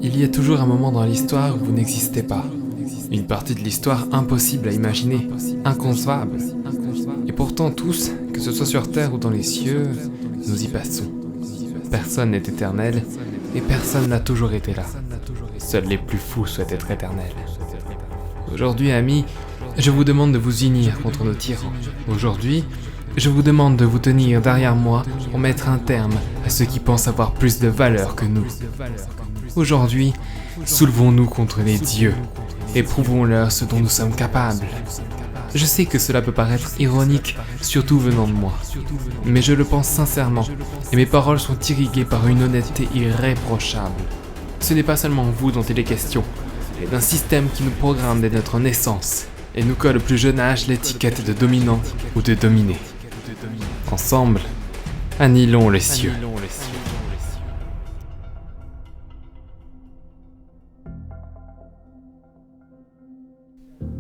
Il y a toujours un moment dans l'histoire où vous n'existez pas. Une partie de l'histoire impossible à imaginer, inconcevable. Et pourtant tous, que ce soit sur Terre ou dans les cieux, nous y passons. Personne n'est éternel, et personne n'a toujours été là. Seuls les plus fous souhaitent être éternels. Aujourd'hui, amis, je vous demande de vous unir contre nos tyrans. Aujourd'hui, je vous demande de vous tenir derrière moi pour mettre un terme à ceux qui pensent avoir plus de valeur que nous. Aujourd'hui, soulevons-nous contre les dieux et prouvons-leur ce dont nous sommes capables. Je sais que cela peut paraître ironique, surtout venant de moi, mais je le pense sincèrement et mes paroles sont irriguées par une honnêteté irréprochable. Ce n'est pas seulement vous dont il est question, mais d'un système qui nous programme dès notre naissance et nous colle au plus jeune âge l'étiquette de dominant ou de dominé. Ensemble, annihilons les cieux.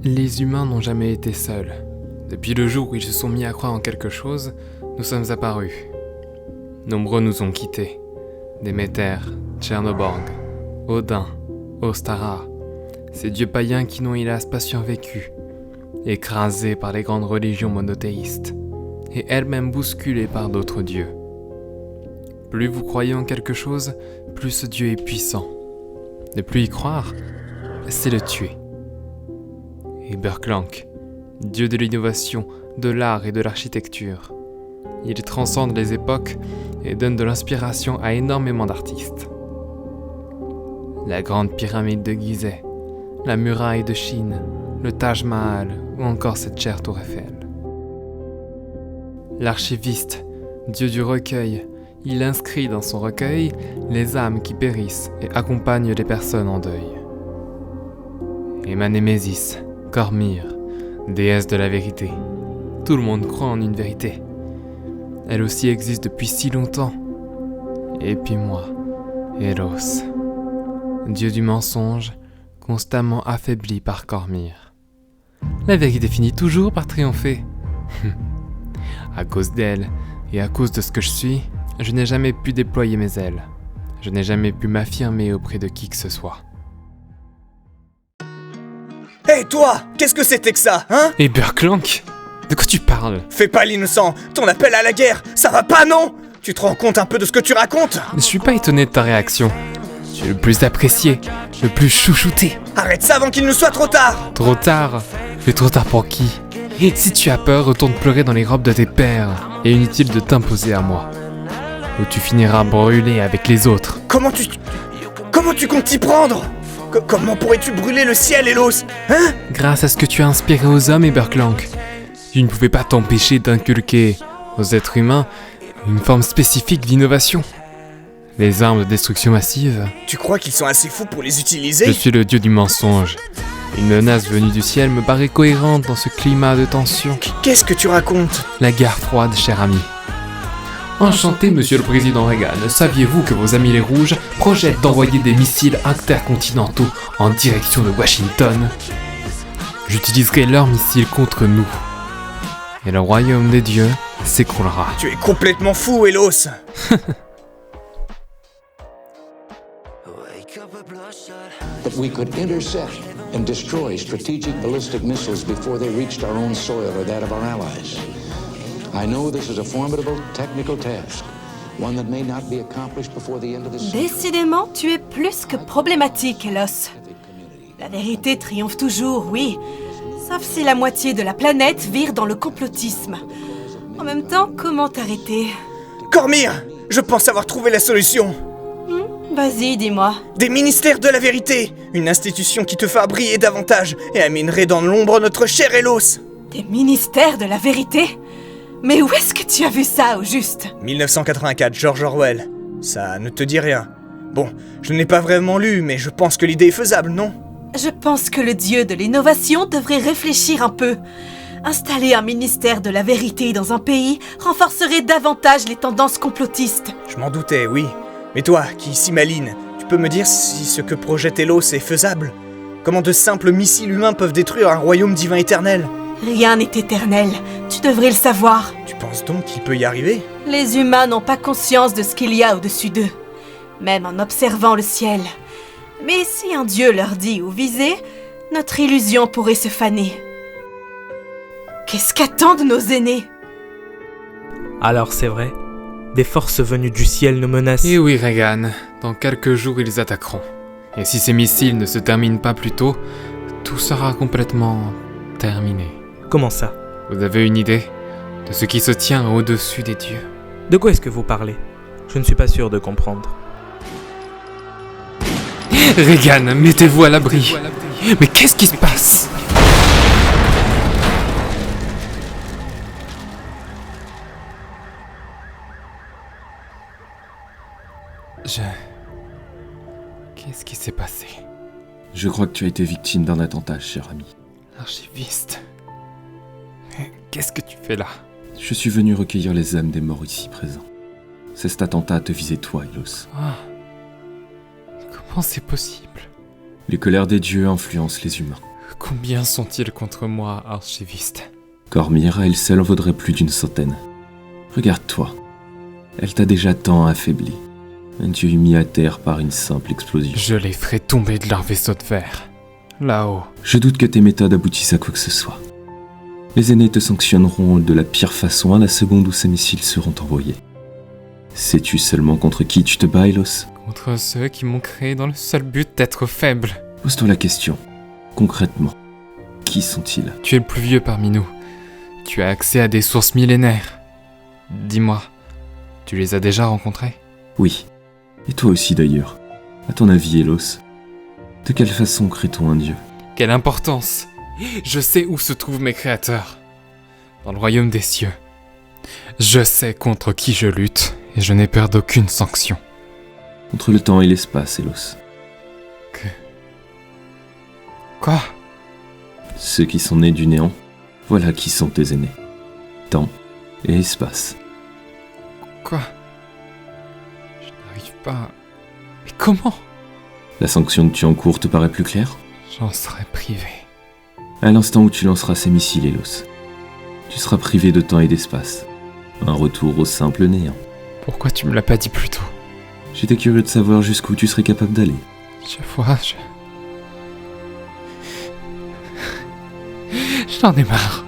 Les humains n'ont jamais été seuls. Depuis le jour où ils se sont mis à croire en quelque chose, nous sommes apparus. Nombreux nous ont quittés. Déméter, Tchernoborg, Odin, Ostara, ces dieux païens qui n'ont hélas pas survécu, écrasés par les grandes religions monothéistes, et elles-mêmes bousculées par d'autres dieux. Plus vous croyez en quelque chose, plus ce dieu est puissant. Ne plus y croire, c'est le tuer. Et Burklank, dieu de l'innovation, de l'art et de l'architecture. Il transcende les époques et donne de l'inspiration à énormément d'artistes. La grande pyramide de Gizeh, la muraille de Chine, le Taj Mahal ou encore cette chère tour Eiffel. L'archiviste, dieu du recueil, il inscrit dans son recueil les âmes qui périssent et accompagne les personnes en deuil. Et ma Némésis, Cormyr, déesse de la vérité. Tout le monde croit en une vérité. Elle aussi existe depuis si longtemps. Et puis moi, Eros, dieu du mensonge, constamment affaibli par Cormyr. La vérité finit toujours par triompher. À cause d'elle, et à cause de ce que je suis, je n'ai jamais pu déployer mes ailes. Je n'ai jamais pu m'affirmer auprès de qui que ce soit. Hé toi, qu'est-ce que c'était que ça, hein? Et Burklank? De quoi tu parles? Fais pas l'innocent, ton appel à la guerre, ça va pas non? Tu te rends compte un peu de ce que tu racontes? Je suis pas étonné de ta réaction. Tu es le plus apprécié, le plus chouchouté. Arrête ça avant qu'il ne soit trop tard! Trop tard? Mais trop tard pour qui? Si tu as peur, retourne pleurer dans les robes de tes pères. Et inutile de t'imposer à moi. Ou tu finiras brûlé avec les autres. Comment tu comptes t'y prendre? Comment pourrais-tu brûler le ciel, Elos? Hein? Grâce à ce que tu as inspiré aux hommes, Burklank. Tu ne pouvais pas t'empêcher d'inculquer aux êtres humains une forme spécifique d'innovation. Les armes de destruction massive. Tu crois qu'ils sont assez fous pour les utiliser? Je suis le dieu du mensonge. Une menace venue du ciel me paraît cohérente dans ce climat de tension. Qu'est-ce que tu racontes? La guerre froide, cher ami. Enchanté, monsieur le président Reagan. Saviez-vous que vos amis les rouges projettent d'envoyer des missiles intercontinentaux en direction de Washington? J'utiliserai leurs missiles contre nous. Et le royaume des dieux s'écroulera. Tu es complètement fou, Elos. That we could intercept and destroy strategic ballistic missiles before they reached our own soil or that of our allies. I know this is a formidable technical task, one that may not be accomplished before the end of the century. Décidément, tu es plus que problématique, Elos. La vérité triomphe toujours, oui, sauf si la moitié de la planète vire dans le complotisme. En même temps, comment t'arrêter? Cormyr, je pense avoir trouvé la solution. Vas-y, dis-moi. Des ministères de la vérité, une institution qui te fera briller davantage et amènerait dans l'ombre notre cher Elos. Des ministères de la vérité? Mais où est-ce que tu as vu ça, au juste? 1984, George Orwell. Ça ne te dit rien. Bon, je n'ai pas vraiment lu, mais je pense que l'idée est faisable, non? Je pense que le dieu de l'innovation devrait réfléchir un peu. Installer un ministère de la vérité dans un pays renforcerait davantage les tendances complotistes. Je m'en doutais, oui. Mais toi, qui s'imagine, tu peux me dire si ce que projette Elos est faisable? Comment de simples missiles humains peuvent détruire un royaume divin éternel? Rien n'est éternel, tu devrais le savoir. Tu penses donc qu'il peut y arriver? Les humains n'ont pas conscience de ce qu'il y a au-dessus d'eux. Même en observant le ciel, Mais si un dieu leur dit où viser, notre illusion pourrait se faner. Qu'est-ce qu'attendent nos aînés? Alors c'est vrai, des forces venues du ciel nous menacent. Et oui, Regan, dans quelques jours ils attaqueront. Et si ces missiles ne se terminent pas plus tôt, tout sera complètement terminé. Comment ça? Vous avez une idée de ce qui se tient au-dessus des dieux? De quoi est-ce que vous parlez? Je ne suis pas sûr de comprendre. Regan, mettez-vous à l'abri. Mais qu'est-ce qui se passe? Qu'est-ce qui s'est passé? Je crois que tu as été victime d'un attentat, cher ami. Archiviste. Mais qu'est-ce que tu fais là? Je suis venu recueillir les âmes des morts ici présents. C'est cet attentat te visait toi, Ilos. Ah. Comment c'est possible? Les colères des dieux influencent les humains. Combien sont-ils contre moi, archiviste? Cormyr, à elle seule, vaudrait plus d'100. Regarde-toi. Elle t'a déjà tant affaibli. Un dieu mis à terre par une simple explosion. Je les ferai tomber de leur vaisseau de verre. Là-haut. Je doute que tes méthodes aboutissent à quoi que ce soit. Les aînés te sanctionneront de la pire façon à la seconde où ces missiles seront envoyés. Sais-tu seulement contre qui tu te bats, Ilos? Contre ceux qui m'ont créé dans le seul but d'être faible. Pose-toi la question. Concrètement, qui sont-ils? Tu es le plus vieux parmi nous. Tu as accès à des sources millénaires. Dis-moi, tu les as déjà rencontrés? Oui. Et toi aussi d'ailleurs. À ton avis, Ilos, de quelle façon crée-t-on un dieu? Quelle importance! Je sais où se trouvent mes créateurs. Dans le royaume des cieux. Je sais contre qui je lutte, et je n'ai peur d'aucune sanction. Contre le temps et l'espace, Ilos. Quoi? Ceux qui sont nés du néant, voilà qui sont tes aînés. Temps et espace. Quoi? Je n'arrive pas... Mais comment? La sanction que tu encours te paraît plus claire? J'en serai privé. À l'instant où tu lanceras ces missiles, Ilos, tu seras privé de temps et d'espace. Un retour au simple néant. Pourquoi tu me l'as pas dit plus tôt? J'étais curieux de savoir jusqu'où tu serais capable d'aller. J'en ai marre.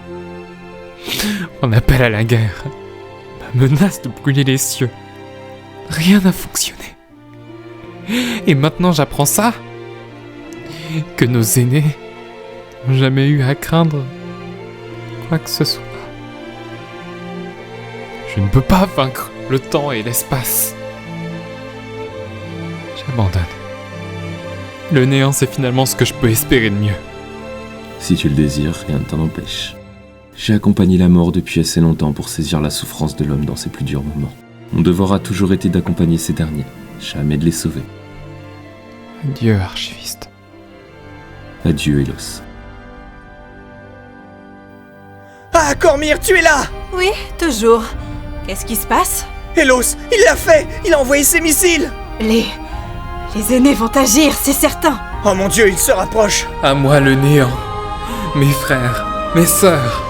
On appelle à la guerre. Ma menace de brûler les cieux. Rien n'a fonctionné. Et maintenant j'apprends ça? Que nos aînés n'ont jamais eu à craindre quoi que ce soit. Je ne peux pas vaincre le temps et l'espace. J'abandonne. Le néant, c'est finalement ce que je peux espérer de mieux. Si tu le désires, rien ne t'en empêche. J'ai accompagné la mort depuis assez longtemps pour saisir la souffrance de l'homme dans ses plus durs moments. Mon devoir a toujours été d'accompagner ces derniers, jamais de les sauver. Adieu, archiviste. Adieu, Ilos. Ah, Cormyr, tu es là! Oui, toujours. Qu'est-ce qui se passe? Ilos, il l'a fait! Il a envoyé ses missiles! Les aînés vont agir, c'est certain. Oh mon Dieu, il se rapproche! À moi le néant. Mes frères, mes sœurs,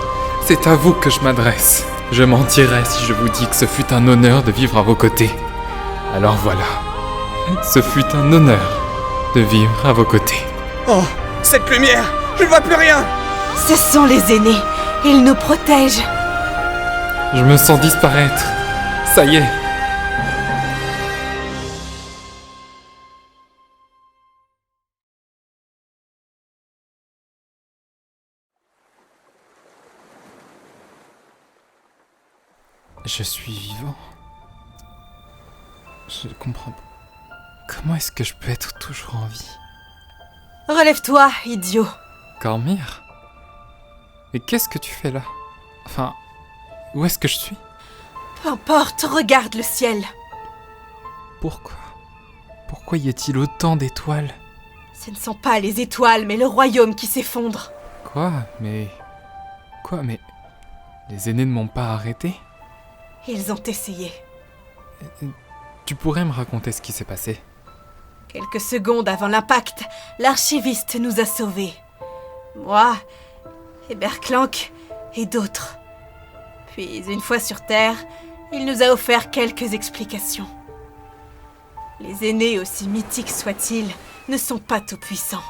c'est à vous que je m'adresse. Je mentirais si je vous dis que ce fut un honneur de vivre à vos côtés. Alors voilà. Ce fut un honneur de vivre à vos côtés. Oh, cette lumière! Je ne vois plus rien! Ce sont les aînés. Ils nous protègent. Je me sens disparaître. Ça y est. Je suis vivant. Je comprends pas. Comment est-ce que je peux être toujours en vie? Relève-toi, idiot. Cormyr? Mais qu'est-ce que tu fais là? Enfin, où est-ce que je suis? Peu importe, regarde le ciel. Pourquoi? Pourquoi y a-t-il autant d'étoiles? Ce ne sont pas les étoiles, mais le royaume qui s'effondre. Quoi? Mais... Les aînés ne m'ont pas arrêté? Ils ont essayé. Tu pourrais me raconter ce qui s'est passé? Quelques secondes avant l'impact, l'archiviste nous a sauvés. Moi, et Berklank, et d'autres. Puis, une fois sur Terre, il nous a offert quelques explications. Les aînés, aussi mythiques soient-ils, ne sont pas tout-puissants.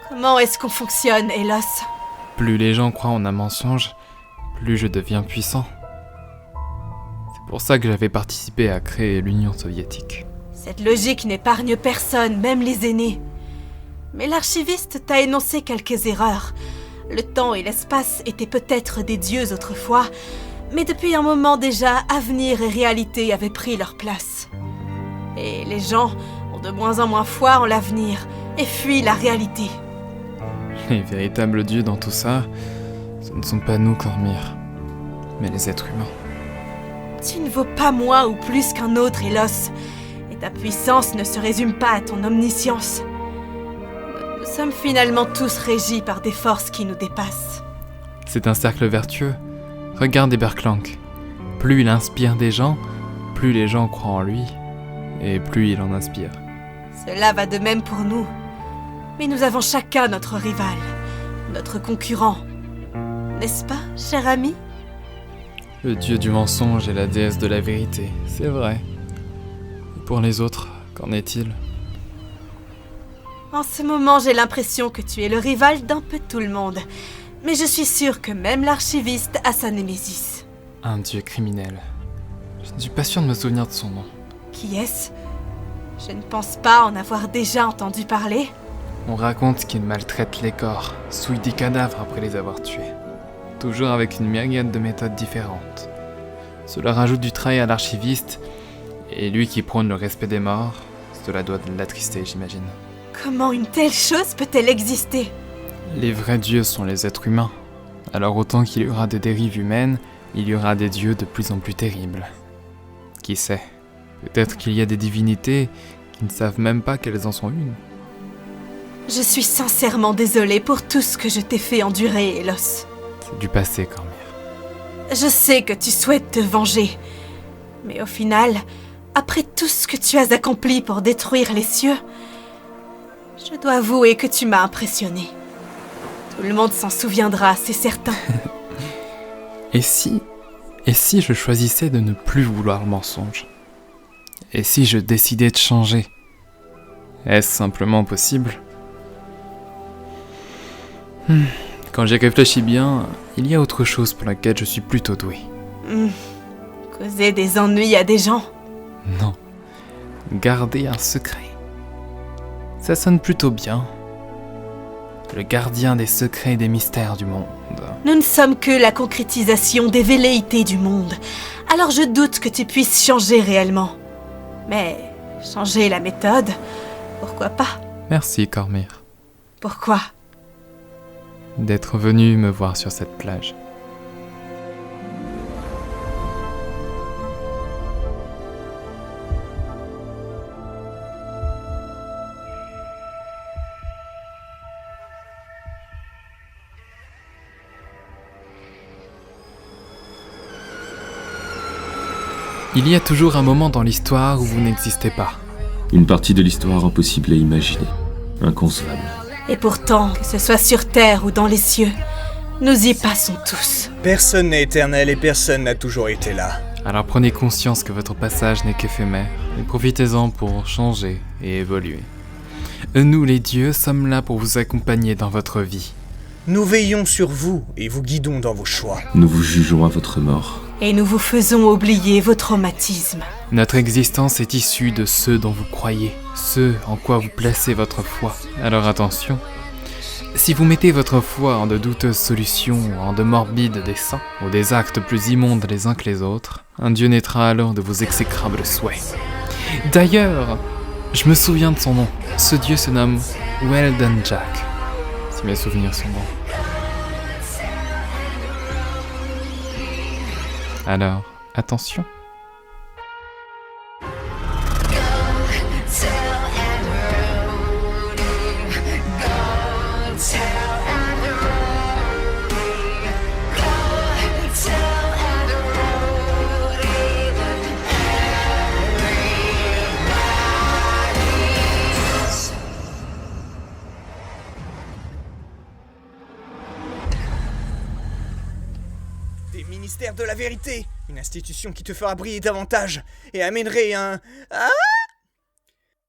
Comment est-ce qu'on fonctionne, Elos? Plus les gens croient en un mensonge, plus je deviens puissant. C'est pour ça que j'avais participé à créer l'Union soviétique. Cette logique n'épargne personne, même les aînés. Mais l'archiviste t'a énoncé quelques erreurs. Le temps et l'espace étaient peut-être des dieux autrefois, mais depuis un moment déjà, avenir et réalité avaient pris leur place. Et les gens ont de moins en moins foi en l'avenir et fuient la réalité. Les véritables dieux dans tout ça, ce ne sont pas nous, Cormyr, mais les êtres humains. Tu ne vaux pas moins ou plus qu'un autre, Elos, et ta puissance ne se résume pas à ton omniscience. Nous sommes finalement tous régis par des forces qui nous dépassent. C'est un cercle vertueux. Regarde Eberklank. Plus il inspire des gens, plus les gens croient en lui, et plus il en inspire. Cela va de même pour nous. Mais nous avons chacun notre rival, notre concurrent. N'est-ce pas, cher ami? Le dieu du mensonge et la déesse de la vérité, c'est vrai. Et pour les autres, qu'en est-il? En ce moment, j'ai l'impression que tu es le rival d'un peu tout le monde. Mais je suis sûre que même l'archiviste a sa némésis. Un dieu criminel. Je ne suis pas sûr de me souvenir de son nom. Qui est-ce? Je ne pense pas en avoir déjà entendu parler. On raconte qu'il maltraite les corps, souille des cadavres après les avoir tués. Toujours avec une myriade de méthodes différentes. Cela rajoute du travail à l'archiviste, et lui qui prône le respect des morts, cela doit l'attrister, j'imagine. Comment une telle chose peut-elle exister? Les vrais dieux sont les êtres humains. Alors autant qu'il y aura des dérives humaines, il y aura des dieux de plus en plus terribles. Qui sait? Peut-être qu'il y a des divinités qui ne savent même pas qu'elles en sont une. Je suis sincèrement désolée pour tout ce que je t'ai fait endurer, Elos. C'est du passé, Cormyr. Je sais que tu souhaites te venger. Mais au final, après tout ce que tu as accompli pour détruire les cieux, je dois avouer que tu m'as impressionné. Tout le monde s'en souviendra, c'est certain. Et si je choisissais de ne plus vouloir le mensonge? Et si je décidais de changer? Est-ce simplement possible? Quand j'y réfléchis bien, il y a autre chose pour laquelle je suis plutôt doué. Causer des ennuis à des gens? Non. Garder un secret. Ça sonne plutôt bien. Le gardien des secrets et des mystères du monde. Nous ne sommes que la concrétisation des velléités du monde. Alors je doute que tu puisses changer réellement. Mais changer la méthode, pourquoi pas? Merci, Cormyr, Pourquoi? d'être venu me voir sur cette plage. Il y a toujours un moment dans l'histoire où vous n'existez pas. Une partie de l'histoire impossible à imaginer, inconcevable. Et pourtant, que ce soit sur Terre ou dans les cieux, nous y passons tous. Personne n'est éternel et personne n'a toujours été là. Alors prenez conscience que votre passage n'est qu'éphémère, et profitez-en pour changer et évoluer. Nous, les dieux, sommes là pour vous accompagner dans votre vie. Nous veillons sur vous et vous guidons dans vos choix. Nous vous jugeons à votre mort. Et nous vous faisons oublier vos traumatismes. Notre existence est issue de ce dont vous croyez, ce en quoi vous placez votre foi. Alors attention, si vous mettez votre foi en de douteuses solutions, en de morbides desseins, ou des actes plus immondes les uns que les autres, un dieu naîtra alors de vos exécrables souhaits. D'ailleurs, je me souviens de son nom. Ce dieu se nomme Weldon Jack, si mes souvenirs sont bons. Alors, attention. Des ministères de la vérité, une institution qui te fera briller davantage et amènerait un... Ah